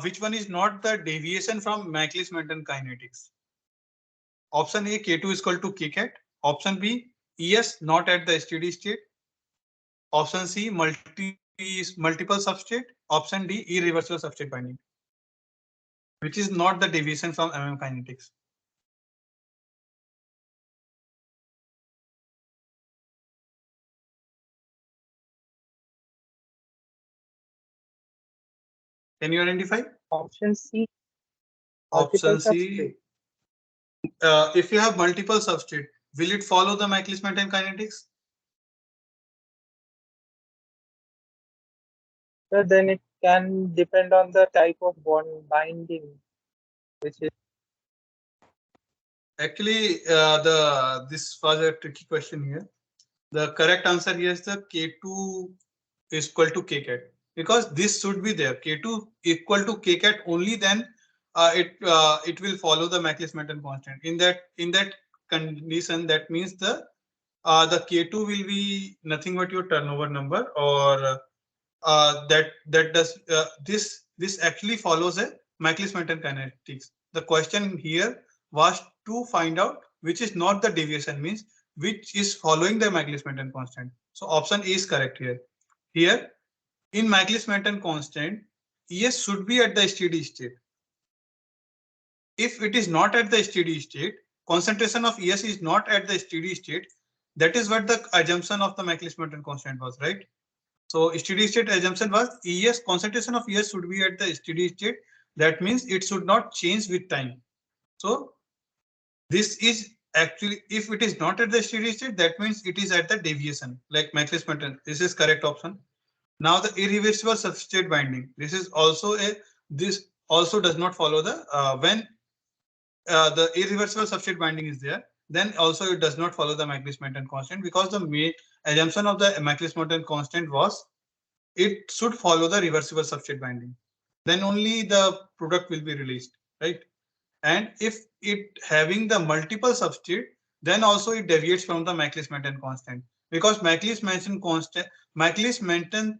which one is not the deviation from Michaelis-Menten kinetics. Option A, K2 is equal to Kcat. Option B, ES not at the steady state. Option C, multiple substrate. Option D, irreversible substrate binding. Which is not the deviation from MM kinetics. Can you identify? Option C. Option C. If you have multiple substrate, will it follow the Michaelis-Menten kinetics? So then it can depend on the type of bond binding, which is actually this was a tricky question here. The correct answer here is the K2 is equal to Kcat, because this should be there. K2 equal to Kcat only, then it will follow the Michaelis-Menten constant. In that condition, that means the K2 will be nothing but your turnover number, or that does this actually follows a Michaelis-Menten kinetics. The question here was to find out which is not the deviation, means which is following the Michaelis-Menten constant. So option A is correct here. Here in Michaelis-Menten constant, ES should be at the steady state. If it is not at the steady state, concentration of ES is not at the steady state. That is what the assumption of the Michaelis-Menten constant was, right? So steady state assumption was ES, concentration of ES should be at the steady state. That means it should not change with time. So this is actually, if it is not at the steady state, that means it is at the deviation, like Michaelis-Menten. This is correct option. Now the irreversible substrate binding. This is also this also does not follow the when the irreversible substrate binding is there, then also it does not follow the Michaelis-Menten constant, because the main assumption of the Michaelis-Menten constant was it should follow the reversible substrate binding. Then only the product will be released, right? And if it having the multiple substrate, then also it deviates from the Michaelis-Menten constant, because Michaelis-Menten constant, Michaelis-Menten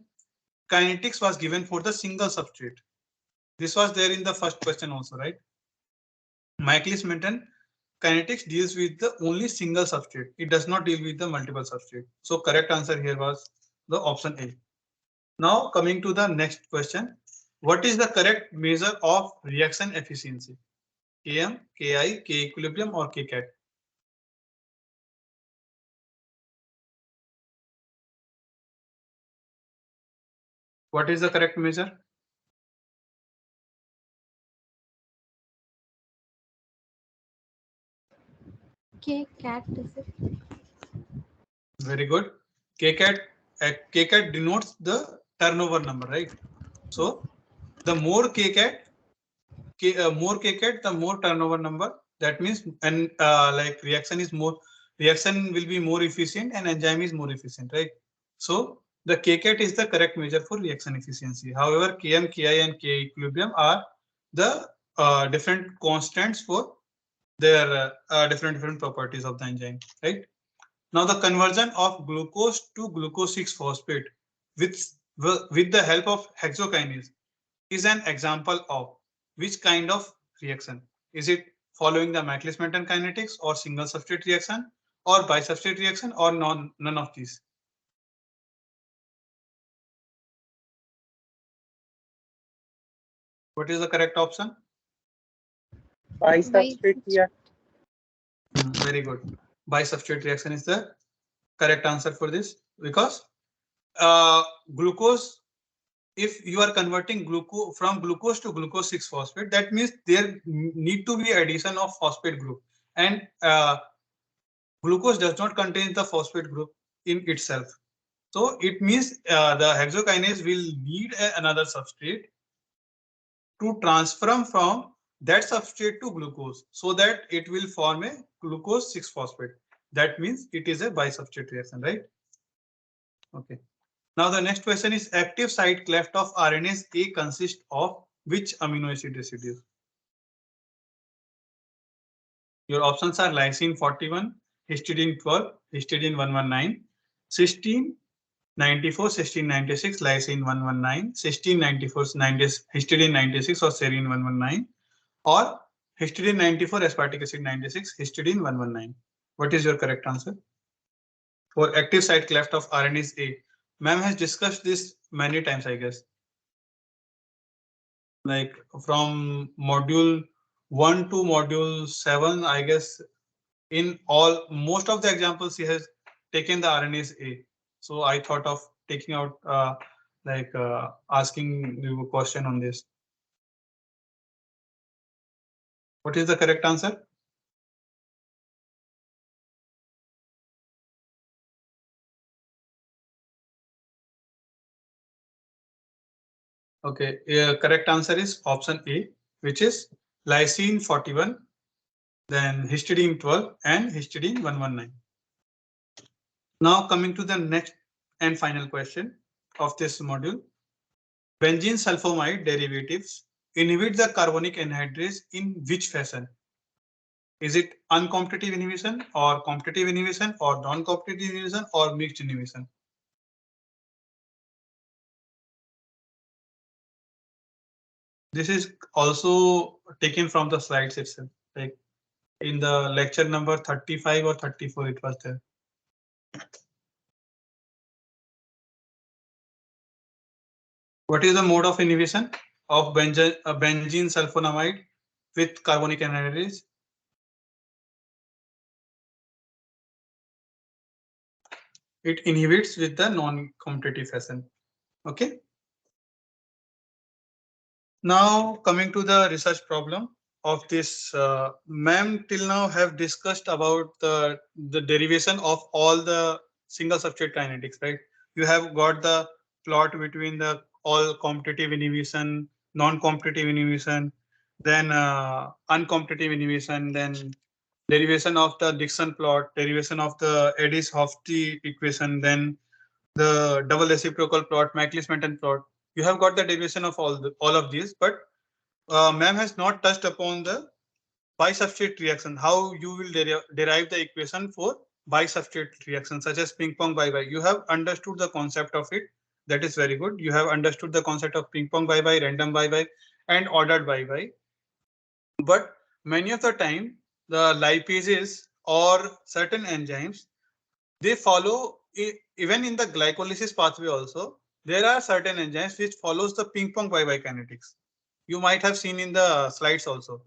kinetics was given for the single substrate. This was there in the first question also, right? Michaelis-Menten kinetics deals with the only single substrate. It does not deal with the multiple substrate. So correct answer here was the option A. Now coming to the next question. What is the correct measure of reaction efficiency? Km, Ki, K equilibrium or Kcat? What is the correct measure? Kcat is it? Very good. Kcat, Kcat denotes the turnover number, right? So the more Kcat, more Kcat, the more turnover number. That means, and like reaction is more, reaction will be more efficient and enzyme is more efficient, right? So the Kcat is the correct measure for reaction efficiency. However, Km, Ki, and K equilibrium are the different constants for their different properties of the enzyme, right? Now the conversion of glucose to glucose 6-phosphate with the help of hexokinase is an example of which kind of reaction? Is it following the Michaelis-Menten kinetics or single substrate reaction or bisubstrate reaction or none of these? What is the correct option? Bisubstrate reaction. Very good. Bisubstrate reaction is the correct answer for this, because glucose, if you are converting glucose from glucose to glucose 6-phosphate, that means there need to be addition of phosphate group, and glucose does not contain the phosphate group in itself. So it means the hexokinase will need another substrate to transform from that substrate to glucose, so that it will form a glucose 6-phosphate. That means it is a bisubstrate reaction, right? Okay. Now the next question is, active site cleft of RNase A consists of which amino acid residues? Your options are lysine 41, histidine 12, histidine 119, cysteine 94, cysteine 96, lysine 119, cysteine 94, histidine 96 or serine 119, or histidine 94, aspartic acid 96, histidine 119. What is your correct answer? For active site cleft of RNase A. Ma'am has discussed this many times, I guess. Like from module 1 to module 7, I guess in all, most of the examples he has taken the RNase A. So I thought of taking out asking you a question on this. What is the correct answer? Okay, correct answer is option A, which is lysine 41, then histidine 12 and histidine 119. Now coming to the next and final question of this module. Benzene sulfamide derivatives inhibit the carbonic anhydrase in which fashion? Is it uncompetitive inhibition or competitive inhibition or non-competitive inhibition or mixed inhibition? This is also taken from the slides itself, like in the lecture number 35 or 34 it was there. What is the mode of inhibition of benzene sulfonamide with carbonic anhydrase? It inhibits with the non-competitive fashion. Okay. Now coming to the research problem of this, ma'am till now have discussed about the derivation of all the single substrate kinetics, right? You have got the plot between the all competitive inhibition, non-competitive inhibition, then uncompetitive inhibition, then derivation of the Dixon plot, derivation of the Edis-Hofstee equation, then the double reciprocal plot, Maclaurin-Menten plot. You have got the derivation of all of these, but ma'am has not touched upon the bisubstrate reaction, how you will derive the equation for bisubstrate reaction such as ping pong bye bye. You have understood the concept of it. That is very good. You have understood the concept of ping pong bye bye, random bye bye, and ordered bye bye. But many of the time, the lipases or certain enzymes, they follow even in the glycolysis pathway also. There are certain enzymes which follows the ping pong bye bye kinetics. You might have seen in the slides also.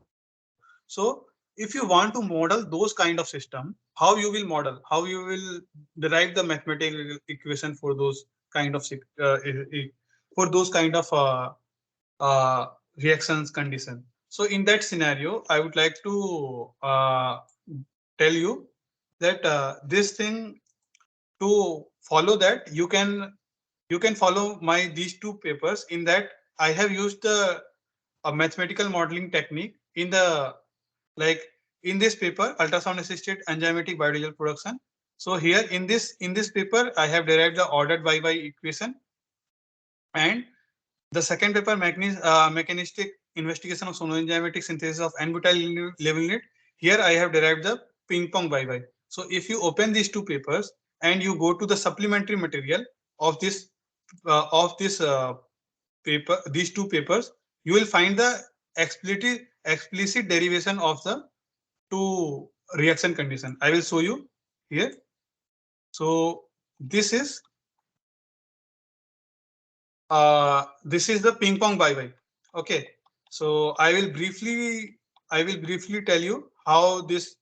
So if you want to model those kind of system, how you will model, how you will derive the mathematical equation for those kind of for those kind of reactions condition. So in that scenario, I would like to tell you that this thing, to follow that, you can follow my these two papers. In that I have used the a mathematical modeling technique in the, like, in this paper, ultrasound assisted enzymatic biodiesel production. So here in this paper I have derived the ordered by equation, and the second paper, mechanistic investigation of sonoenzymatic synthesis of N-butyl levolinate. Here I have derived the ping pong by. So if you open these two papers and you go to the supplementary material of this paper, these two papers, you will find the explicit derivation of the two reaction condition. I will show you here. So this is the ping pong bye. Okay, so I will briefly tell you how this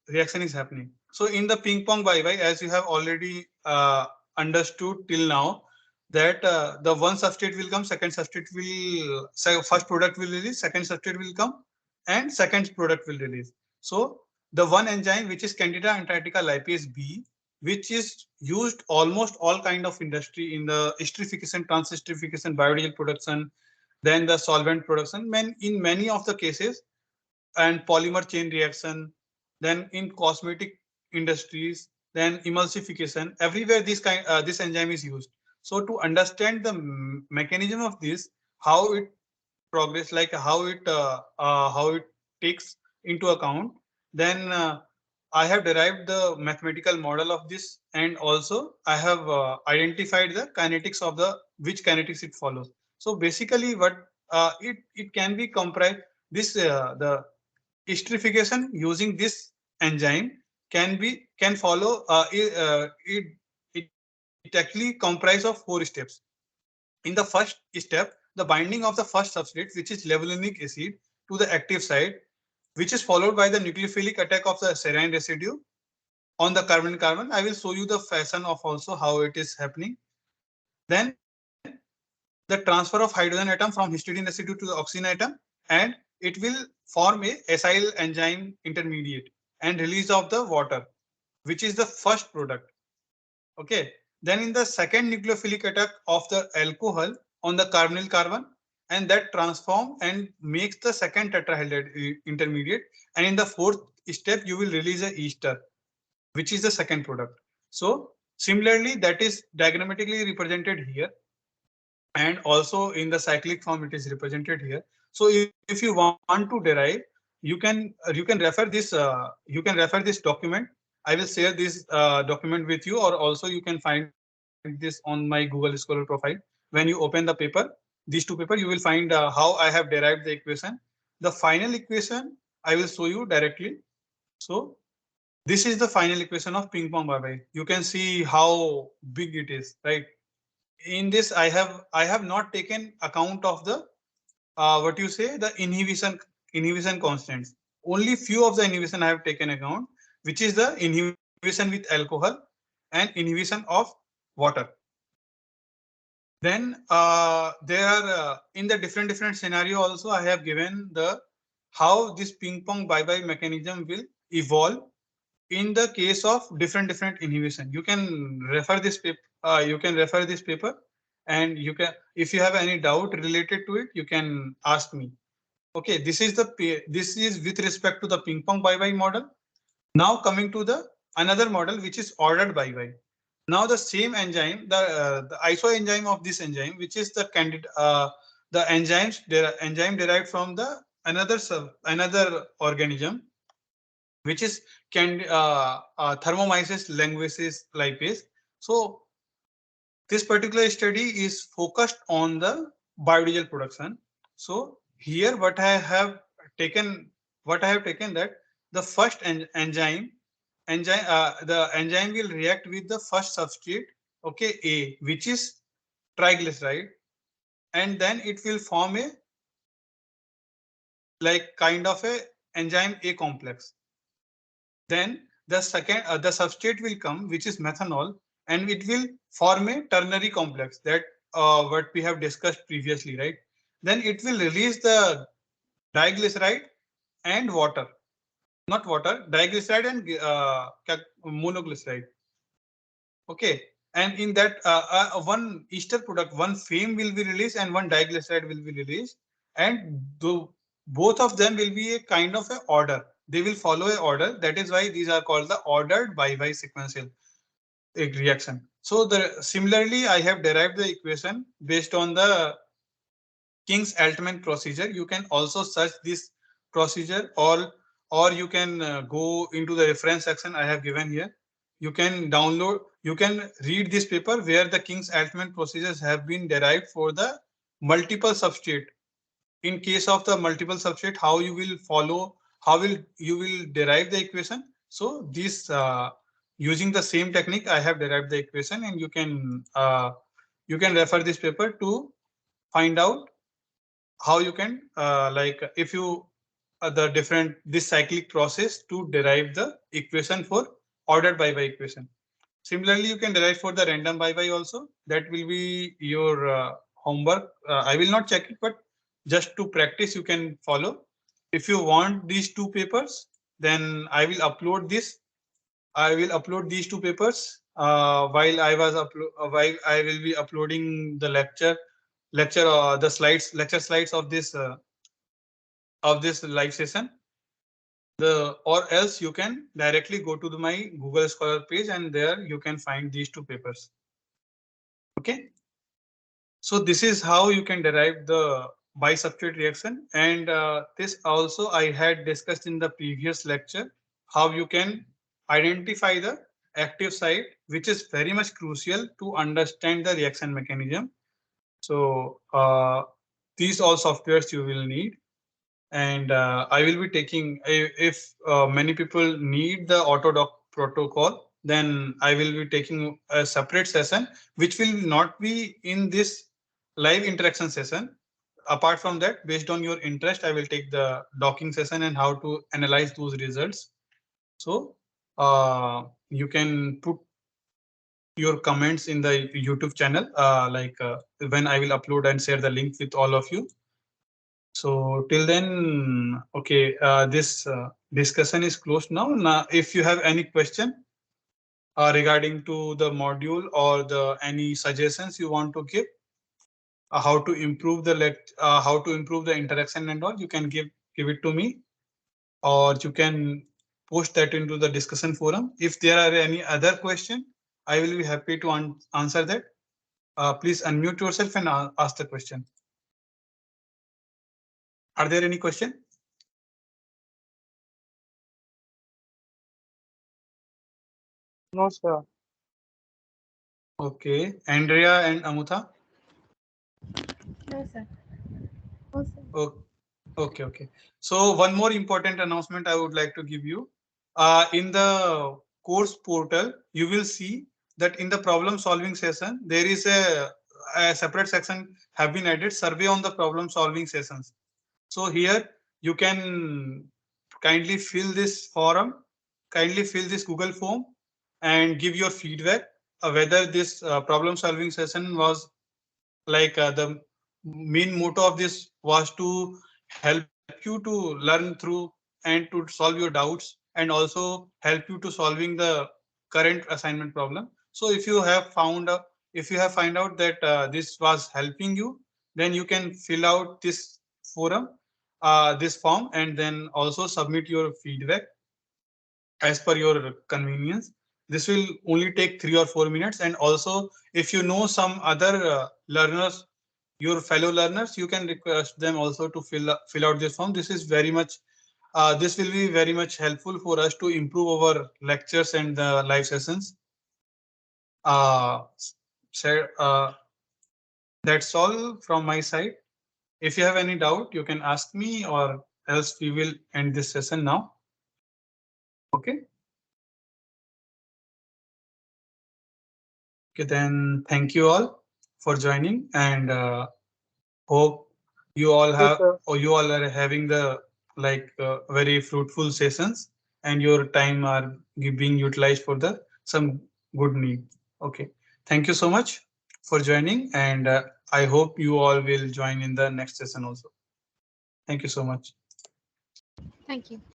reaction is happening. So in the ping pong bye, as you have already understood till now, that the one substrate will come, second substrate will, first product will release, second substrate will come, and second product will release. So the one enzyme which is Candida antarctica lipase B, which is used almost all kind of industry in the esterification, transesterification, biodiesel production, then the solvent production. In many of the cases, and polymer chain reaction, then in cosmetic industries, then emulsification, everywhere this enzyme is used. So to understand the mechanism of this, how it progress, like how it takes into account, then I have derived the mathematical model of this, and also I have identified the kinetics of the which kinetics it follows. So basically what it can be comprised, this the esterification using this enzyme can follow it actually comprise of 4 steps. In the first step, the binding of the first substrate, which is levulinic acid, to the active site, which is followed by the nucleophilic attack of the serine residue on the carbon-carbon. I will show you the fashion of also how it is happening. Then the transfer of hydrogen atom from histidine residue to the oxygen atom, and it will form a acyl enzyme intermediate and release of the water, which is the first product. Okay. Then in the second nucleophilic attack of the alcohol on the carbonyl carbon, and that transform and makes the second tetrahydride intermediate. And in the fourth step, you will release a ester, which is the second product. So similarly, that is diagrammatically represented here, and also in the cyclic form it is represented here. So if you want to derive, you can refer this document. I will share this document with you, or also you can find this on my Google Scholar profile. When you open the paper, these two paper, you will find how I have derived the equation. The final equation I will show you directly. So this is the final equation of ping pong bye. You can see how big it is, right? in this I have not taken account of the what you say, the inhibition constants. Only few of the inhibition I have taken account, which is the inhibition with alcohol and inhibition of water. Then there are in the different scenario also I have given the how this ping pong bye-bye mechanism will evolve in the case of different inhibition. You can refer this paper. You can refer this paper, and you can, if you have any doubt related to it, you can ask me. Okay, this is with respect to the ping pong bye-bye model. Now coming to the another model which is ordered bye-bye. Now the same enzyme, the isoenzyme of this enzyme, which is the the enzyme derived from the another organism, which is Thermomyces linguicis lipase. So this particular study is focused on the biodiesel production. So here taken, what I have taken that the first the enzyme will react with the first substrate, okay, A, which is triglyceride, and then it will form a like kind of a enzyme A complex. Then the substrate will come, which is methanol, and it will form a ternary complex, that what we have discussed previously, right? Then it will release the diglyceride and water, not water, diglyceride and monoglyceride. Okay, and in that one ester product, one FAME will be released and one diglyceride will be released, and both of them will be a kind of a order. They will follow a order. That is why these are called the ordered bye-bye sequential reaction. So similarly, I have derived the equation based on the King's-Altman procedure. You can also search this procedure, or you can go into the reference section I have given here. You can download, you can read this paper where the King's-Altman procedures have been derived for the multiple substrate. In case of the multiple substrate, how you will follow, how will you will derive the equation. So this using the same technique, I have derived the equation, and you can refer this paper to find out how you can like if you the different this cyclic process to derive the equation for ordered bye-bye equation. Similarly, you can derive for the random bye-bye also. That will be your homework. I will not check it, but just to practice, you can follow. If you want these two papers, then I will upload this. I will upload these two papers while I will be uploading the the lecture slides of this live session. Or else you can directly go to my Google Scholar page, and there you can find these two papers. Okay. So this is how you can derive the bi-substrate reaction, and this also I had discussed in the previous lecture, how you can identify the active site, which is very much crucial to understand the reaction mechanism. So these all softwares you will need. And I will be taking, if many people need the Autodoc protocol, then I will be taking a separate session, which will not be in this live interaction session. Apart from that, based on your interest, I will take the docking session and how to analyze those results. So you can put your comments in the YouTube channel, when I will upload and share the link with all of you. So till then, okay, this discussion is closed now. Now, if you have any question regarding to the module or the any suggestions you want to give, how to improve the how to improve the interaction and all, you can give it to me, or you can post that into the discussion forum. If there are any other question, I will be happy to answer that. Please unmute yourself and ask the question. Are there any question? No, sir. Okay, Andrea and Amutha. No, sir. No, sir. Okay. So one more important announcement I would like to give you. In the course portal, you will see that in the problem solving session, there is a a separate section have been added, survey on the problem solving sessions. So here you can kindly fill this forum, kindly fill this Google form and give your feedback whether this problem solving session was like the main motto of this was to help you to learn through and to solve your doubts and also help you to solving the current assignment problem. So if you have find out that this was helping you, then you can fill out this forum, this form, and then also submit your feedback as per your convenience. This will only take 3 or 4 minutes. And also, if you know some other learners, your fellow learners, you can request them also to fill out this form. This is very much this will be very much helpful for us to improve our lectures and the live sessions. Uh, so, that's all from my side. If you have any doubt, you can ask me, or else we will end this session now. Okay. Okay, then thank you all for joining, and hope you all Thank you, have sir. or you all are having the like very fruitful sessions, and your time are being utilized for the some good need. Okay, thank you so much for joining, and I hope you all will join in the next session also. Thank you so much. Thank you.